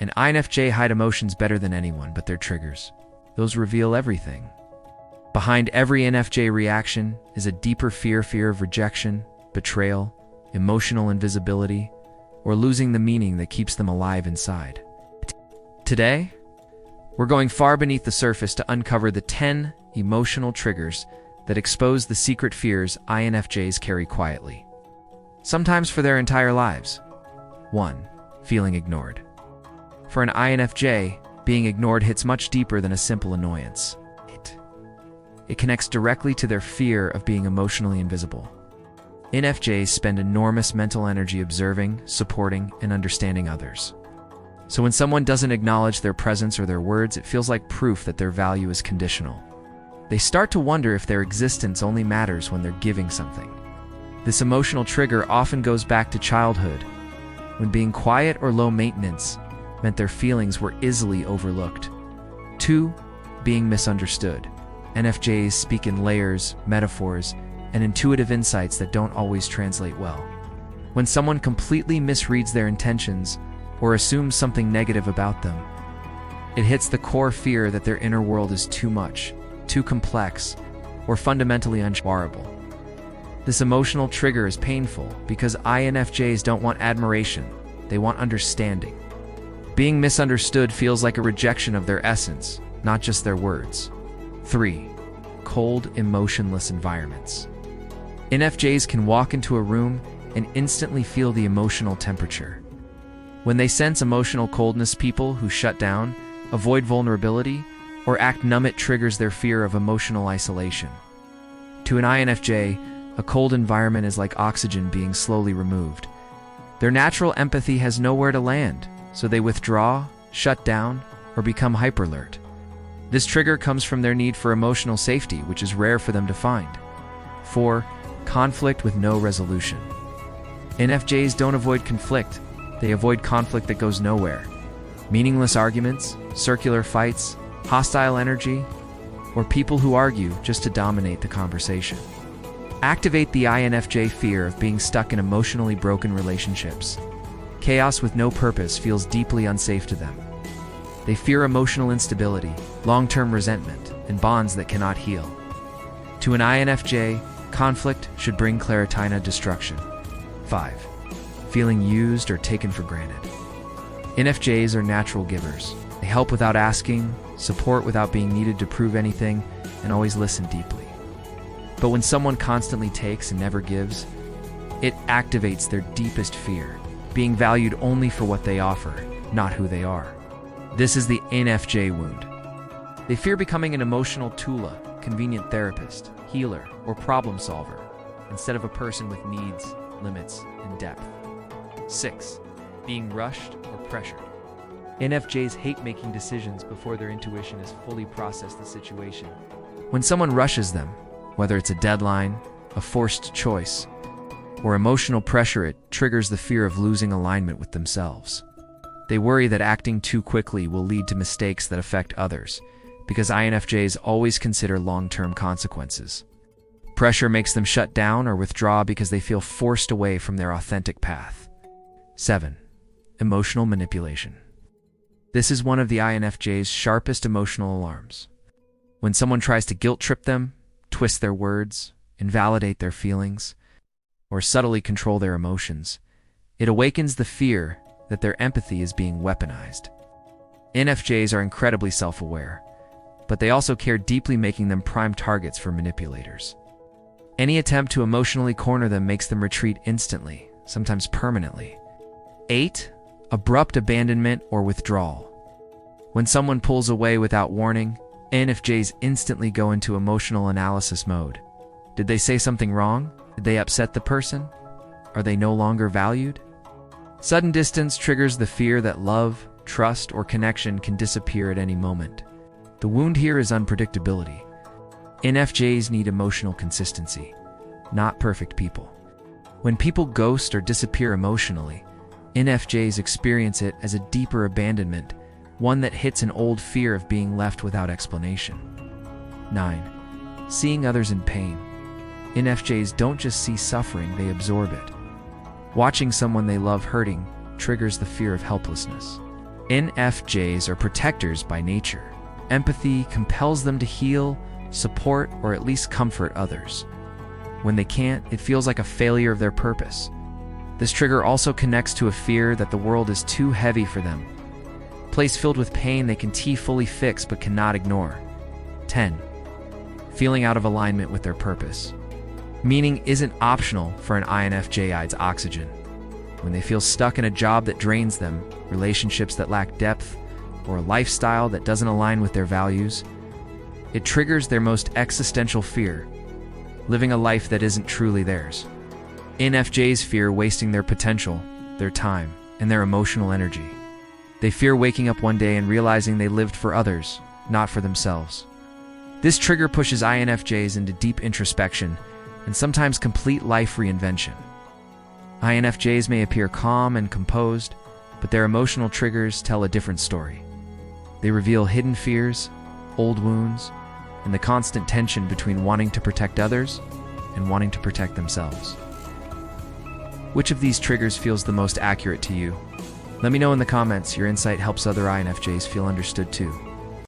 An INFJ hide emotions better than anyone, but their triggers, those reveal everything. Behind every INFJ reaction is a deeper fear of rejection, betrayal, emotional invisibility, or losing the meaning that keeps them alive inside. Today, we're going far beneath the surface to uncover the 10 emotional triggers that expose the secret fears INFJs carry quietly, sometimes for their entire lives. 1. Feeling ignored. For an INFJ, being ignored hits much deeper than a simple annoyance. It connects directly to their fear of being emotionally invisible. INFJs spend enormous mental energy observing, supporting, and understanding others. So when someone doesn't acknowledge their presence or their words, it feels like proof that their value is conditional. They start to wonder if their existence only matters when they're giving something. This emotional trigger often goes back to childhood, when being quiet or low maintenance meant their feelings were easily overlooked. 2. Being misunderstood. INFJs speak in layers, metaphors, and intuitive insights that don't always translate well. When someone completely misreads their intentions or assumes something negative about them, it hits the core fear that their inner world is too much, too complex, or fundamentally unshareable. This emotional trigger is painful because INFJs don't want admiration, they want understanding. Being misunderstood feels like a rejection of their essence, not just their words. 3. Cold, emotionless environments. INFJs can walk into a room and instantly feel the emotional temperature. When they sense emotional coldness, people who shut down, avoid vulnerability, or act numb, it triggers their fear of emotional isolation. To an INFJ, a cold environment is like oxygen being slowly removed. Their natural empathy has nowhere to land, so they withdraw, shut down, or become hyperalert. This trigger comes from their need for emotional safety, which is rare for them to find. 4. Conflict with no resolution. INFJs don't avoid conflict, they avoid conflict that goes nowhere. Meaningless arguments, circular fights, hostile energy, or people who argue just to dominate the conversation. Activate the INFJ fear of being stuck in emotionally broken relationships. Chaos with no purpose feels deeply unsafe to them. They fear emotional instability, long-term resentment, and bonds that cannot heal. To an INFJ, conflict should bring claritina destruction. 5. Feeling used or taken for granted. INFJs are natural givers. They help without asking, support without being needed to prove anything, and always listen deeply. But when someone constantly takes and never gives, it activates their deepest fear, being valued only for what they offer, not who they are. This is the INFJ wound. They fear becoming an emotional tula, convenient therapist, healer, or problem solver, instead of a person with needs, limits, and depth. 6. Being rushed or pressured. INFJs hate making decisions before their intuition has fully processed the situation. When someone rushes them, whether it's a deadline, a forced choice, or emotional pressure, it triggers the fear of losing alignment with themselves. They worry that acting too quickly will lead to mistakes that affect others, because INFJs always consider long-term consequences. Pressure makes them shut down or withdraw because they feel forced away from their authentic path. 7. Emotional manipulation. This is one of the INFJ's sharpest emotional alarms. When someone tries to guilt-trip them, twist their words, invalidate their feelings, or subtly control their emotions, it awakens the fear that their empathy is being weaponized. INFJs are incredibly self-aware, but they also care deeply, making them prime targets for manipulators. Any attempt to emotionally corner them makes them retreat instantly, sometimes permanently. 8. Abrupt abandonment or withdrawal. When someone pulls away without warning, INFJs instantly go into emotional analysis mode. Did they say something wrong? Did they upset the person? Are they no longer valued? Sudden distance triggers the fear that love, trust, or connection can disappear at any moment. The wound here is unpredictability. INFJs need emotional consistency, not perfect people. When people ghost or disappear emotionally, INFJs experience it as a deeper abandonment, one that hits an old fear of being left without explanation. 9. Seeing others in pain. INFJs don't just see suffering, they absorb it. Watching someone they love hurting triggers the fear of helplessness. INFJs are protectors by nature. Empathy compels them to heal, support, or at least comfort others. When they can't, it feels like a failure of their purpose. This trigger also connects to a fear that the world is too heavy for them. A place filled with pain they can fully fix but cannot ignore. 10. Feeling out of alignment with their purpose. Meaning isn't optional for an INFJ's oxygen. When they feel stuck in a job that drains them, relationships that lack depth, or a lifestyle that doesn't align with their values, it triggers their most existential fear, living a life that isn't truly theirs. INFJs fear wasting their potential, their time, and their emotional energy. They fear waking up one day and realizing they lived for others, not for themselves. This trigger pushes INFJs into deep introspection and sometimes complete life reinvention. INFJs may appear calm and composed, but their emotional triggers tell a different story. They reveal hidden fears, old wounds, and the constant tension between wanting to protect others and wanting to protect themselves. Which of these triggers feels the most accurate to you? Let me know in the comments. Your insight helps other INFJs feel understood too.